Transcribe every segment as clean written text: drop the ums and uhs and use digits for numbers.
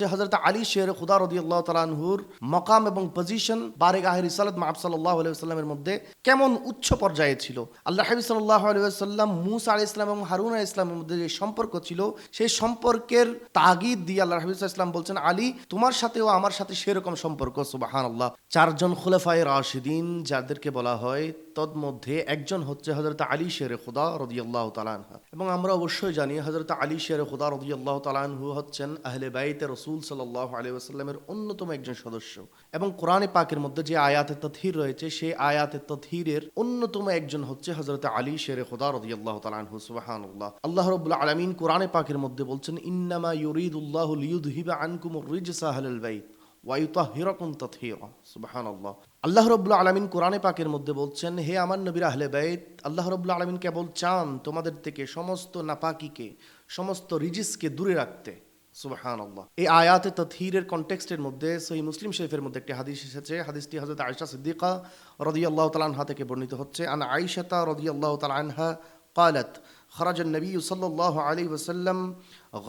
হযরত আলী শের খুদা রাদিয়াল্লাহু তাআলা আনহুর মাকাম এবং পজিশন বারেগাহে রিসালাত মাআব সাল্লাল্লাহু আলাইহি ওয়াসাল্লামের মধ্যে কেমন উচ্চ পর্যায়ে ছিল। আল্লাহ হাবিব সাল্লাল্লাহু আলাইহি ওয়াসাল্লাম মুসা আলাইহিস সালাম এবং হারুন আলাইহিস সালামের মধ্যে যে সম্পর্ক ছিল, সেই সম্পর্কের তাগিদ দিয়ে আল্লাহ হাবিব সাল্লাল্লাহু আলাইহি ওয়াসাল্লাম বলছেন, আলী তোমার সাথেও আমার সাথে সেরকম সম্পর্ক। সুবহানাল্লাহ। চারজন খুলাফায়ে রাশিদিন যাদেরকে বলা হয়, তন্মধ্যে একজন হচ্ছে হযরত আলী শের খুদা রাদিয়াল্লাহু তাআলা আনহু। এবং আমরা অবশ্যই জানি হযরত আলী শের খুদা রাদিয়াল্লাহু তাআলা আনহু হচ্ছেন আহলে বাইতে রাসূল সাল্লাল্লাহু আলাইহি ওয়াসাল্লামের অন্যতম একজন সদস্য। এবং কোরআনে পাকের মধ্যে যে আয়াতে তাতহীর রয়েছে, সেই আয়াতে তাতহীরের অন্যতম একজন হচ্ছে হযরত আলী শের খুদা রাদিয়াল্লাহু তাআলা আনহু। সুবহানাল্লাহ। আল্লাহ রাব্বুল আলামিন কোরআনে পাকের মধ্যে বলছেন, ইন্নামা ইউরিদুল্লাহু লিইউযহিবা আনকুমুর রিজসা আহলাল বাইত ওয়া ইউতাহহিরাকুম তাতহীরা। সুবহানাল্লাহ। আল্লাহ রাব্বুল আলামিন কোরআনে পাকের মধ্যে বলছেন, হে আমার নবীর আহলে বাইত, আল্লাহ রাব্বুল আলামিন কেবল চান তোমাদের থেকে সমস্ত নাপাকিকে, সমস্ত রিজিসকে দূরে রাখতে। সুবহানাল্লাহ। এই আয়াতে তাতহীরের কনটেক্সটের মধ্যে সহিহ মুসলিম শরীফের মধ্যে একটি হাদিস এসেছে। হাদিসটি হযরত আয়েশা সিদ্দিকা রাদিয়াল্লাহু তাআলা আনহা থেকে বর্ণিত হচ্ছে। আন আয়েশা রাদিয়াল্লাহু তাআলা আনহা قالت خرج النبي صلى الله عليه وسلم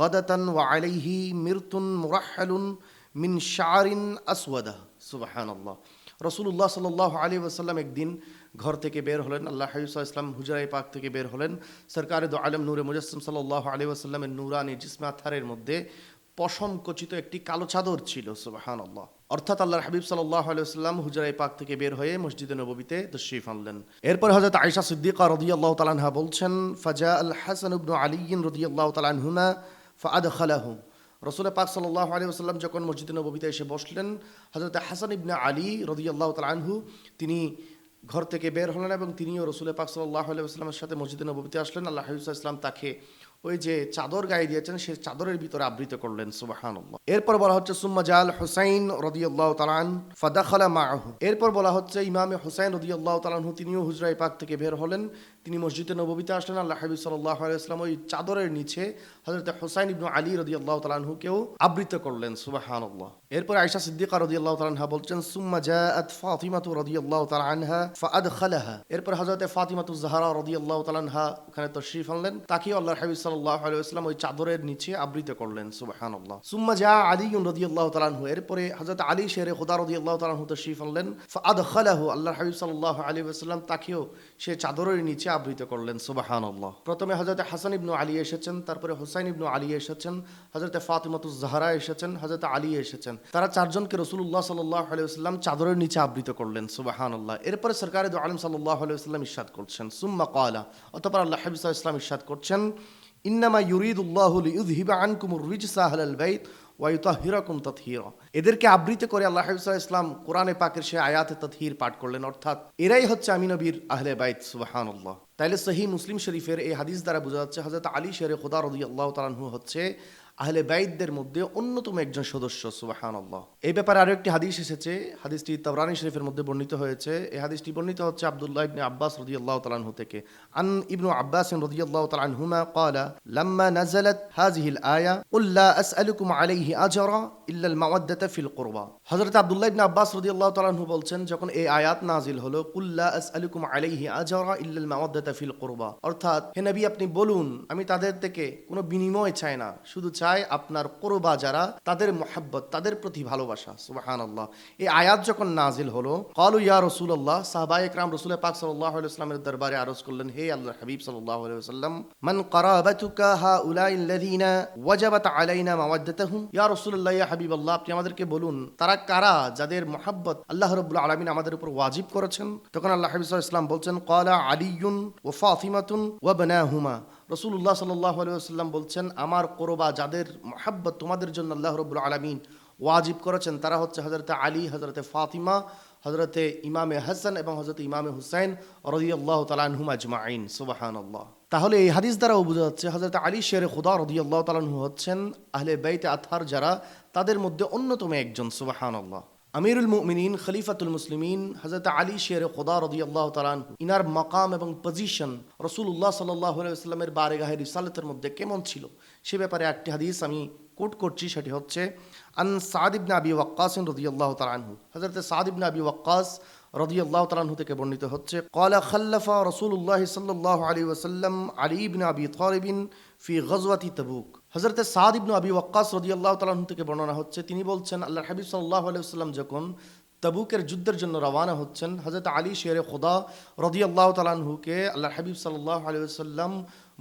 غدة وعليه مرط مرحل من شعر أسود। সুবহানাল্লাহ। রাসূলুল্লাহ সাল্লাল্লাহু আলাইহি ওয়াসাল্লাম একদিন ঘর থেকে বের হলেন। আল্লাহ হাবিব সাল্লাল্লাহু আলাইহি ওয়াসাল্লাম হুজরায়ে পাক থেকে বের হলেন। সরকারে দো আলম নূরে মুজাসসিম সাল্লাল্লাহু আলাইহি ওয়াসাল্লামের নূরানি জিসমে আতহারের মধ্যে পশম খচিত একটি কালো চাদর ছিল। সুবহানাল্লাহ। অর্থাৎ আল্লাহর হাবিব সাল্লাল্লাহু আলাইহি ওয়াসাল্লাম হুজরায়ে পাক থেকে বের হয়ে মসজিদে নববীতে তাশরীফ আনলেন। এরপর হযরত আয়েশা সিদ্দিকা রাদিয়াল্লাহু তাআলা আনহা বলছেন, ফাজা আল হাসান ইবনে আলী রাদিয়াল্লাহু তাআলা আনহুমা ফাআদখালাহু। রাসূল পাক সাল্লাল্লাহু আলাইহি ওয়াসাল্লাম যখন মসজিদে নববীতে এসে বসলেন, হযরত হাসান ইবনে আলী রাদিয়াল্লাহু তাআলা আনহু তিনি ঘর থেকে বের হলেন এবং তিনিও রাসূল পাক সাল্লাল্লাহু আলাইহি ওয়াসাল্লামের সাথে মসজিদে নববীতে আসলেন। আল্লাহ হাবিব সাল্লাল্লাহু আলাইহি ওয়াসাল্লাম তাকে ওই যে চাদর গায়ে দিয়েছেন, সেই চাদরের ভিতরে আবৃত করলেন। সুবহানাল্লাহ। এরপর বলা হচ্ছে সুম্মা জাল হুসাইন রাদিয়াল্লাহু তাআলা আন ফাদাখালা মাআহু। এরপর বলা হচ্ছে ইমামে হুসাইন রাদিয়াল্লাহু তাআলা আনহু তিনিও হুজরায়ে পাক থেকে বের হলেন, তিনি মসজিদে নববীতে আসলেন। আল্লাহ হাবিব সাল্লাল্লাহু আলাইহি ওয়াসাল্লাম ওই চাদরের নিচে হযরত হুসাইন ইবনে আলী রাদিয়াল্লাহু তাআলা আনহুকেও আবৃত করলেন। সুবহানাল্লাহ। এরপর আয়েশা সিদ্দিকা রাদিয়াল্লাহু তাআলা আনহা বলছেন, সুম্মা জাআত ফাতিমাতু রাদিয়াল্লাহু তাআলা আনহা ফাআদখালাহা। এরপর হযরত ফাতিমাতুজ জাহরা রাদিয়াল্লাহু তাআলা আনহা ওখানে তাশরীফ আনলেন, তাকেও আল্লাহর হাবিব সাল্লাল্লাহু আলাইহি ওয়াসাল্লাম ওই চাদরের নিচে আবৃত করলেন। সুবহানাল্লাহ। সুম্মা জা আলী রাদিয়াল্লাহু তাআলা আনহু। এরপরে হযরত আলী শেরে খুদা রাদিয়াল্লাহু তাআলা আনহু তাশরীফ আনলেন, ফাআদখালাহু। আল্লাহর হাবিব সাল্লাল্লাহু আলাইহি ওয়াসাল্লাম তাকেও সে চাদরের নিচে আবৃত করলেন। সুবহানাল্লাহ। প্রথমে হযরত হাসান ইবনে আলী এসেছেন, তারপরে হুসাইন ইবনে আলী এসেছেন, হযরত ফাতিমাতুজ জাহরা এসেছেন, হযরত আলী এসেছেন। তারা চারজনকে রাসূলুল্লাহ সাল্লাল্লাহু আলাইহি ওয়াসাল্লাম চাদরের নিচে আবৃত করলেন। সুবহানাল্লাহ। এরপরে সরকারে দো আলম সাল্লাল্লাহু আলাইহি ওয়াসাল্লাম ইরশাদ করছেন, সুম্মা ক্বালা। অতঃপর আল্লাহ হাবিব সাল্লাল্লাহু আলাইহি ওয়াসাল্লাম ইরশাদ করছেন, ইন্নামা ইউরিদুল্লাহু লিইউযহিবা আনকুমুর রিজসা আহলাল বাইত ওয়া ইউতাহহিরাকুম তাতহীরা। এদেরকে আবৃত করে আল্লাহ হাবিব সাল্লাল্লাহু আলাইহি ওয়াসাল্লাম কোরআনে পাকের সেই আয়াতে তাতহীর পাঠ করলেন, অর্থাৎ এরাই হচ্ছে আমি নবীর আহলে বাইত। সুবহানাল্লাহ। তাইলে সহিহ মুসলিম শরীফের এই হাদিস দ্বারা বোঝা যাচ্ছে হযরত আলী শেরে খুদা রাদিয়াল্লাহু তাআলা আনহু হচ্ছে আহলে বাইতদের মধ্যে অন্যতম একজন সদস্য। সুবহানাল্লাহ। এই ব্যাপারে আরো একটি হাদিস এসেছে, হাদিসটি তাবরানী শরীফের মধ্যে বর্ণিত হয়েছে। এই হাদিসটি বর্ণিত হচ্ছে আব্দুল্লাহ ইবনে আব্বাস রাদিয়াল্লাহু তাআলা আনহু থেকে। আন ইবনু আব্বাস রাদিয়াল্লাহু তাআলা আনহুমা ক্বালা লাম্মা নাযালাত হাযিহিল আয়া কুল লা আসআলুকুম আলাইহি আজরা ইল্লা আল মাওয়াদ্দাতা ফিল কুরবা। হযরত আব্দুল্লাহ ইবনে আব্বাস রাদিয়াল্লাহু তাআলা আনহু বলছেন, যখন এই আয়াত নাজিল হলো, কুল লা আসআলুকুম আলাইহি আজরা ইল্লা আল মাওয়াদ্দাতা ফিল কুরবা, অর্থাৎ হে নবী আপনি বলুন, আমি তাদের থেকে কোনো বিনিময় চাই না, শুধু চাই আপনার কুরবা যারা, তাদের মুহাব্বত, তাদের প্রতি ভালোবাসা। সুবহানাল্লাহ। এই আয়াত যখন নাজিল হলো, ক্বালু ইয়া রাসূলুল্লাহ, সাহাবায়ে কেরাম রাসূল পাক সাল্লাল্লাহু আলাইহি ওয়াসাল্লামের দরবারে আরজ করলেন, হে আল্লাহর হাবিব সাল্লাল্লাহু আলাইহি ওয়াসাল্লাম, মান কারাবাতুকা হাউলাইল্লাযিনা ওয়াজাবাত আলাইনা মাওয়াদ্দাতুহুম। ইয়া রাসূলুল্লাহ, ইয়া হাবিবাল্লাহ, আপনি আমাদেরকে বলুন তারা কারা যাদের মুহাব্বত আল্লাহ রাব্বুল আলামিন আমাদের উপর ওয়াজিব করেছেন। তখন আল্লাহ হাবিব সাল্লাল্লাহু আলাইহি ওয়াসাল্লাম বলছেন, ক্বালা আলিয়ুন ওয়া ফাতিমাতুন ওয়া বানাহুমা। রাসূলুল্লাহ সাল্লাল্লাহু আলাইহি ওয়াসাল্লাম বলছেন, আমার কুরবা যাদের মুহাব্বত তোমাদের জন্য আল্লাহ রাব্বুল আলামিন ওয়াজিব করেছেন, তারা হচ্ছে হযরত আলী, হযরত ফাতিমা, হযরত ইমামে হাসান এবং হযরত ইমামে হুসাইন রাদিয়াল্লাহু তাআলা আনহুম আজমাইন। সুবহানাল্লাহ। তাহলে এই হাদিস দ্বারাও বোঝা যাচ্ছে হযরত আলী শেরে খুদা রাদিয়াল্লাহু তাআলা আনহু হচ্ছেন আহলে বাইতে আতহার যারা, তাদের মধ্যে অন্যতম একজন। সুবহানাল্লাহ। আমিরুল মুমিনিন, খলিফাতুল মুসলিমিন হযরত আলী শেরে খুদা রাদিয়াল্লাহু তাআলা আনহু, ইনার মাকাম এবং পজিশন রাসূলুল্লাহ সাল্লাল্লাহু আলাইহি ওয়াসাল্লামের বারগাহে রিসালাতের মধ্যে কেমন ছিল, সে ব্যাপারে একটি হাদিস আমি কোট করছি, সেটি হচ্ছে আন সাদ ইবনে আবি ওয়াক্কাস রাদিয়াল্লাহু তাআলা আনহু। হযরত সাদ ইবনে আবি ওয়াক্কাস রাদিয়াল্লাহু তাআলা আনহু থেকে বর্ণিত হচ্ছে, ক্বালা খাল্লাফা রাসূলুল্লাহ সাল্লাল্লাহু আলাইহি ওয়াসাল্লাম আলী ইবনে আবি তালিব ফি গাজওয়াতি তাবুক। হযরতে সাদ ইবনে আবি ওয়াক্কাস রাদিয়াল্লাহু তাআলা আনহু থেকে বর্ণনা হচ্ছে, তিনি বলছেন আল্লাহর হাবিব সাল্লাল্লাহু আলাইহি ওয়াসাল্লাম যখন তাবুকের যুদ্ধের জন্য রওনা হচ্ছেন, হযরত আলী শেরে খোদা রাদিয়াল্লাহু তাআলা আনহুকে আল্লাহর হাবিব সাল্লাল্লাহু আলাইহি ওয়াসাল্লাম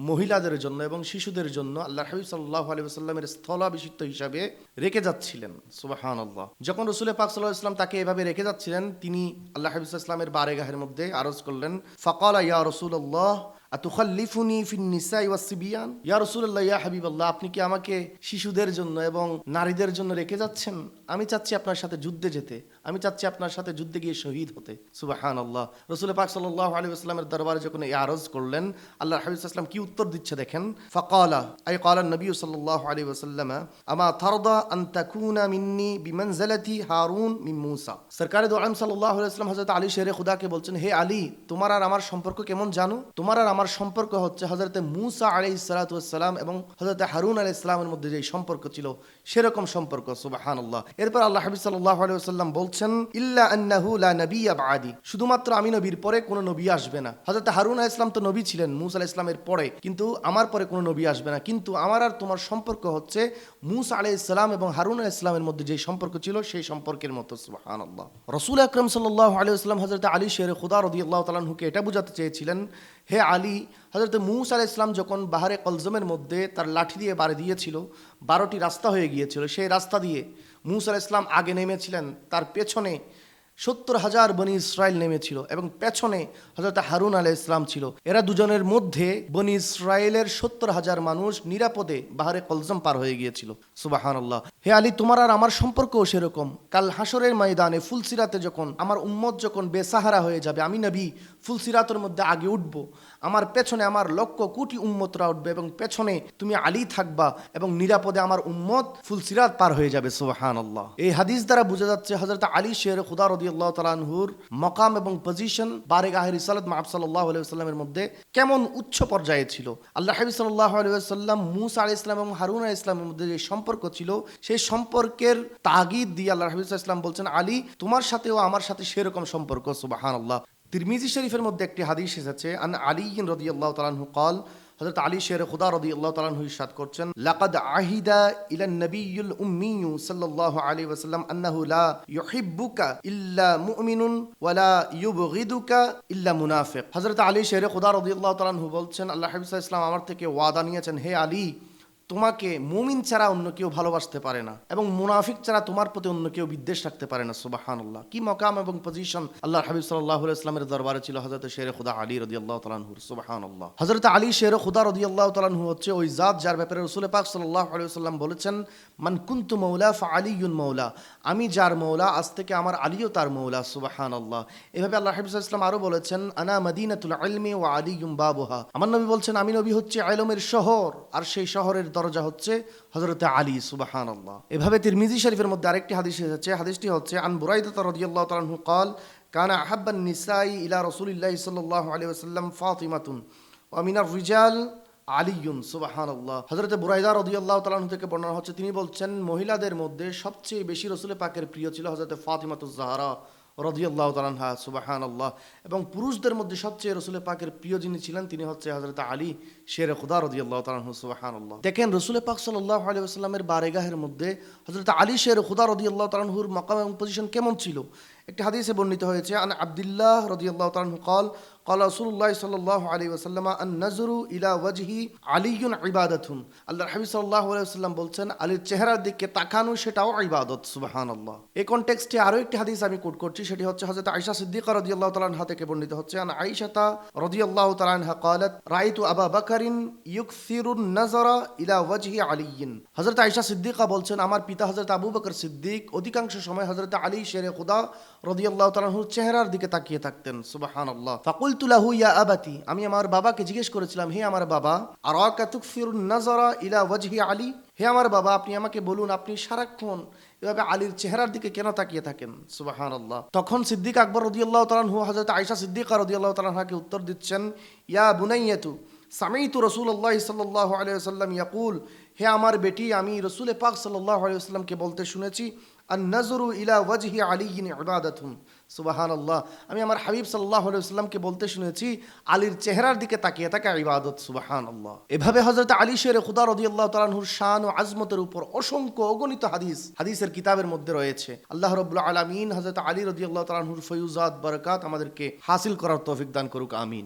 মহিলাদের জন্য এবং শিশুদের জন্য আল্লাহর হাবিব সাল্লাল্লাহু আলাইহি ওয়াসাল্লামের স্থলাভিষিক্ত হিসাবে রেখে যাচ্ছিলেন। সুবহানাল্লাহ। যখন রাসূল পাক সাল্লাল্লাহু আলাইহি ওয়াসাল্লাম তাকে এভাবে রেখে যাচ্ছিলেন, তিনি আল্লাহর হাবিব সাল্লাল্লাহু আলাইহি ওয়াসাল্লামের বারেগাহের মধ্যে আরজ করলেন, ফাকালা ইয়া রাসূলুল্লাহ আতুখাল্লিফুনি ফিন নিসাই ওয়াস সিবিয়ান। ইয়া রাসূলুল্লাহ, ইয়া হাবিবাল্লাহ, আপনি কি আমাকে শিশুদের জন্য এবং নারীদের জন্য রেখে যাচ্ছেন? আমি চাচ্ছি আপনার সাথে যুদ্ধে যেতে, আমি চাচ্ছি আপনার সাথে যুদ্ধে গিয়ে শহীদ হতে। সুবহানাল্লাহ। রাসূল পাক সাল্লাল্লাহু আলাইহি ওয়াসাল্লামের দরবারে যখন এই আরজ করলেন, আল্লাহর হাবিব সাল্লাল্লাহু আলাইহি ওয়াসাল্লাম কি উত্তর দিচ্ছে দেখেন। ফাকালা আই ক্বালা নবী সাল্লাল্লাহু আলাইহি ওয়াসাল্লাম আমা তারদা আন তাকুনা মিন্নি বিমানজিলাতি হারুন মিন মূসা। সরকারে দো আলম সাল্লাল্লাহু আলাইহি ওয়াসাল্লাম হযরত আলী শেরে খুদাকে বলছেন, হে আলী, তোমার আর আমার সম্পর্ক কেমন জানো? তোমার আর আমার সম্পর্ক হচ্ছে হযরতে মূসা আলাইহিস সালাতু ওয়াস সালাম এবং হযরতে হারুন আলাইহিস সালামের মধ্যে যে সম্পর্ক ছিল সেরকম সম্পর্ক। সুবহানাল্লাহ। এরপর আল্লাহ হাবিব সাল্লাল্লাহু আলাইহি ওয়াসাল্লাম বলছেন, ইল্লা আন্নাহু লা নাবিয়্যা বা'দি, শুধুমাত্র আমি নবীর পরে কোনো নবী আসবে না। হযরতে হারুন আলাইহিস সালাম তো নবী ছিলেন মূসা আলাইহিস সালামের পরে, কিন্তু আমার পরে কোনো নবী আসবে না। কিন্তু আমার আর তোমার সম্পর্ক হচ্ছে মূসা আলাইহিস সালাম এবং হারুন আলাইহিস সালামের মধ্যে যে সম্পর্ক ছিল সেই সম্পর্কের মতো। সুবহানাল্লাহ। রাসূল আকরাম সাল্লাল্লাহু আলাইহি ওয়াসাল্লাম হযরতে আলী শেরে খুদা রাদিয়াল্লাহু তাআলা আনহুকে এটা বোঝাতে চেয়েছিলেন, হে আলী, হযরত মূসা আলাইহিস সালাম যখন বাহারে কলজমের মধ্যে তার লাঠি দিয়ে বাড়ি দিয়েছিল, 12টি রাস্তা হয়ে গিয়েছিল, সেই রাস্তা দিয়ে মূসা আলাইহিস সালাম আগে নেমেছিলেন, তার পেছনে 70,000 বনি ইসরাইল নেমেছিল এবং পেছনে হযরত হারুন আলাইহিস সালাম ছিল। এরা দুজনের মধ্যে বনি ইসরাইলের 70,000 মানুষ নিরাপদে বাহারে কলজম পার হয়ে গিয়েছিল। সুবহানাল্লাহ। হে আলী, তোমার আর আমার সম্পর্কও সেরকম। কাল হাসরের ময়দানে ফুলসিরাতে যখন আমার উম্মত যখন বেসাহারা হয়ে যাবে, আমি নবী ফুলসিরাতের মধ্যে আগে উঠব, আমার পেছনে আমার লক্ষ কোটি উম্মতরা উঠবে এবং পেছনে তুমি আলী থাকবা এবং নিরাপদে আমার উম্মত ফুলসিরাত পার হয়ে যাবে। সুবহানাল্লাহ। এই হাদিস দ্বারা বোঝা যাচ্ছে হযরত আলী শের খুদা রাদিয়াল্লাহু তাআলা আনহুর মাকাম এবং পজিশন বারেগাহে রিসালাত মাআব সাল্লাল্লাহু আলাইহি ওয়াসাল্লামের মধ্যে কেমন উচ্চ পর্যায়ে ছিল। আল্লাহ হাবিব সাল্লাল্লাহু আলাইহি ওয়াসাল্লাম মূসা আলাইহিস সালাম এবং হারুন আলাইহিস সালামের মধ্যে যে সম্পর্ক ছিল সেই সম্পর্কের তাগিদ দিয়ে আল্লাহ হাবিব সাল্লাল্লাহু আলাইহি ওয়াসাল্লাম বলছেন, আলী, তোমার সাথেও আমার সাথে সেরকম সম্পর্ক। সুবহানাল্লাহ। তিরমিজি শরীফের মধ্যে একটি হাদিস এসেছে, আন আলী রাদিয়াল্লাহু তাআলা আনহু قال, হযরত আলী শের খুদা রাদিয়াল্লাহু তাআলা আনহু ইরশাদ করছেন, লাকাদ আহিদা ইলান নাবিয়্যুল উম্মি সাল্লাল্লাহু আলাইহি ওয়াসাল্লাম আন্নাহু লা ইউহিব্বুকা ইল্লা মুমিনুন ওয়া লা ইউবগিদুকা ইল্লা মুনাফিক। হযরত আলী শের খুদা রাদিয়াল্লাহু তাআলা আনহু বলছেন, আল্লাহ হাবিব সাল্লাল্লাহু আলাইহি ওয়াসাল্লাম আমার থেকে ওয়াদা নিয়েছেন, হে আলী, তোমাকে মুমিন ছাড়া অন্য কেউ ভালোবাসতে পারে না এবং মুনাফিক ছাড়া তোমার প্রতি অন্য কেউ বিদ্বেষ রাখতে পারে না। সুবহানাল্লাহ। কি মকাম এবং পজিশন আল্লাহর হাবিব সাল্লাল্লাহু আলাইহি ওয়াসাল্লামের দরবারে ছিল হযরত শেরে খুদা আলী রাদিয়াল্লাহু তাআলা আনহুর। সুবহানাল্লাহ। হযরত আলী শেরে খুদা রাদিয়াল্লাহু তাআলা আনহু হচ্ছে ওই জাত যার ব্যাপারে রাসূল পাক সাল্লাল্লাহু আলাইহি ওয়াসাল্লাম বলেছেন, মান কুনতু মাওলা ফাআলিয়ুন মাওলা, আমি যার মওলা আজ থেকে আমার আলীও তার মওলা। সুবহানাল্লাহ। এভাবে আল্লাহর হাবিব সাল্লাল্লাহু আলাইহি ওয়াসাল্লাম আরো বলেছেন, আনা মাদিনাতুল ইলমি ওয়া আলিয়ুম বাবুহা, আমার নবী বলছেন, আমি নবী হচ্ছে ইলমের শহর আর সেই শহরের দরজা হচ্ছে হযরত আলী। সুবহানাল্লাহ। এভাবে তিরমিজি শরীফের মধ্যে আরেকটি হাদিস এসেছে, হাদিসটি হচ্ছে আন বুরাইদা রাদিয়াল্লাহু তাআলা আনহু قال, কানা আহাব্বান নিসাই ইলা রাসূলিল্লাহি সাল্লাল্লাহু আলাইহি ওয়াসাল্লাম ফাতিমাতুন ওয়া মিনার রিজাল আলিয়ুন। সুবহানাল্লাহ। হযরত বুরাইদা রাদিয়াল্লাহু তাআলা আনহু থেকে বর্ণনা হচ্ছে, তিনি বলছেন, মহিলাদের মধ্যে সবচেয়ে বেশি রাসূল পাকের প্রিয় ছিল হযরত ফাতিমাতুজ জাহরা রাদিয়াল্লাহু তাআলা আনহা। সুবহানাল্লাহ। এবং পুরুষদের মধ্যে সবচেয়ে রাসূল পাকের প্রিয় যিনি ছিলেন তিনি হচ্ছে হযরত আলী শেরে খুদা রাদিয়াল্লাহু তাআলা আনহু। সুবহানাল্লাহ। দেখেন রাসূল পাক সাল্লাল্লাহু আলাইহি ওয়াসাল্লামের বারেগাহের মধ্যে হযরত আলী শেরে খুদা রাদিয়াল্লাহু তাআলা আনহুর মাকাম এবং পজিশন কেমন ছিল। একটি হাদিসে বর্ণিত হয়েছে, আন আব্দুল্লাহ রাদিয়াল্লাহু তাআলা আনহু قال, قال رسول الله صلى الله عليه وسلم النظر الى وجه علي عبادة, আল্লাহর হাবিব সাল্লাল্লাহু আলাইহি ওয়াসাল্লাম বলছেন, আলীর চেহারার দিকে তাকানো সেটাও ইবাদত। সুবহানাল্লাহ। এই কনটেক্সটে আরো একটি হাদিস আমি কোট করছি, সেটি হচ্ছে হযরত আয়েশা সিদ্দিকা রাদিয়াল্লাহু তাআলা আনহা থেকে বর্ণিত হচ্ছে, আন আয়েশা রাদিয়াল্লাহু তাআলা আনহা قالت, রাআইতু আবু বকরিন ইউকসিরুন নাযরা ইলা ওয়াজহি আলিয়্যিন। হযরত আয়েশা সিদ্দিকা বলছেন, আমার পিতা হযরত আবু বকর সিদ্দিক অধিকাংশ সময় হযরত আলী শেরে খুদা রাদিয়াল্লাহু তাআলা আনহুর চেহারার দিকে তাকিয়ে থাকতেন। সুবহানাল্লাহ। ফাকুলতু লাহু ইয়া আবাতি, আমি আমার বাবাকে জিজ্ঞেস করেছিলাম, হে আমার বাবা, আরাকা তুকসিরুন নাযরা ইলা ওয়াজহি আলী, হে আমার বাবা, আপনি আমাকে বলুন, আপনি সারাক্ষণ এভাবে আলীর চেহারার দিকে কেন তাকিয়ে থাকেন? সুবহানাল্লাহ। তখন সিদ্দিক আকবর রাদিয়াল্লাহু তাআলা আনহু হযরত আয়েশা সিদ্দিকা রাদিয়াল্লাহু তাআলা আনহাকে উত্তর দিচ্ছেন, ইয়া বুনাইয়াতু সামিতু রাসূলুল্লাহ সাল্লাল্লাহু আলাইহি ওয়াসাল্লাম ইয়াকুল, হে আমার বেটি, আমি রসুল পাক সাল্লাল্লাহু আলাইহি ওয়াসাল্লামকে বলতে শুনেছি, আন নাজরু ইলা ওয়াজহি আলিয়িন ইবাদাতুন। সুবহানাল্লাহ। আমি আমার হাবিব সাল্লাল্লাহু আলাইহি ওয়াসাল্লামকে বলতে শুনেছি, আলীর চেহারার দিকে তাকিয়ে থাকা ইবাদত। সুবহানাল্লাহ। এভাবে হযরত আলী শেরে খুদা রাদিয়াল্লাহু তাআলা আনহুর শান ও আজমতের উপর অসংখ্য অগণিত হাদিসের কিতাবের মধ্যে রয়েছে। আল্লাহ রাব্বুল আলামিন হযরত আলী রাদিয়াল্লাহু তাআলা আনহুর ফয়ুজাত বারাকাত আমাদেরকে হাসিল করার তৌফিক দান করুক, আমিন।